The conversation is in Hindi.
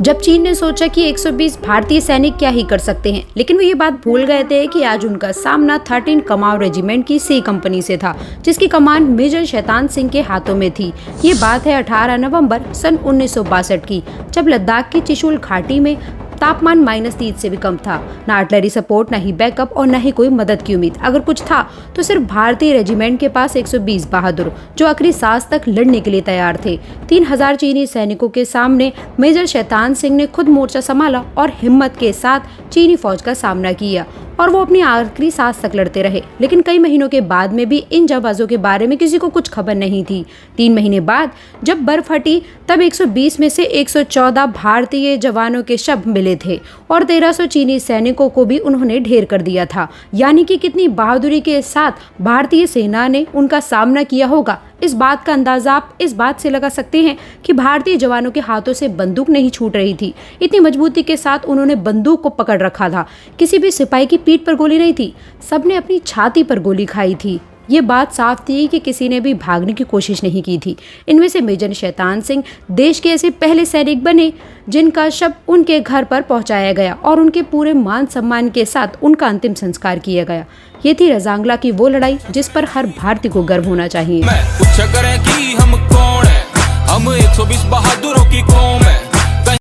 जब चीन ने सोचा कि 120 भारतीय सैनिक क्या ही कर सकते हैं, लेकिन वो ये बात भूल गए थे कि आज उनका सामना 13 कमाओ रेजिमेंट की सी कंपनी से था, जिसकी कमान मेजर शैतान सिंह के हाथों में थी। ये बात है 18 नवंबर सन 1962 की, जब लद्दाख की चिशुल घाटी में तापमान -30 से भी कम था। ना आर्टिलरी सपोर्ट, ना ही बैकअप और न ही कोई मदद की उम्मीद। अगर कुछ था तो सिर्फ भारतीय रेजिमेंट के पास 120 बहादुर, जो आखिरी सांस तक लड़ने के लिए तैयार थे। 3000 चीनी सैनिकों के सामने मेजर शैतान सिंह ने खुद मोर्चा संभाला और हिम्मत के साथ चीनी फौज का सामना किया, और वो अपनी आखिरी सांस तक लड़ते रहे। लेकिन कई महीनों के बाद में भी इन जाबाजों के बारे में किसी को कुछ खबर नहीं थी। 3 महीने बाद जब बर्फ हटी, तब 120 में से 114 भारतीय जवानों के शव मिले थे और 1300 चीनी सैनिकों को भी उन्होंने ढेर कर दिया था। यानी कि कितनी बहादुरी के साथ भारतीय सेना ने उनका सामना किया होगा। इस बात का अंदाजा आप इस बात से लगा सकते हैं कि भारतीय जवानों के हाथों से बंदूक नहीं छूट रही थी। इतनी मजबूती के साथ उन्होंने बंदूक को पकड़ रखा था। किसी भी सिपाही की पीठ पर गोली नहीं थी, सबने अपनी छाती पर गोली खाई थी। ये बात साफ थी कि किसी ने भी भागने की कोशिश नहीं की थी। इनमें से मेजर शैतान सिंह देश के ऐसे पहले सैनिक बने जिनका शव उनके घर पर पहुंचाया गया और उनके पूरे मान सम्मान के साथ उनका अंतिम संस्कार किया गया। ये थी रजांगला की वो लड़ाई जिस पर हर भारतीय को गर्व होना चाहिए। हम 120 बहादुरों की कौम है।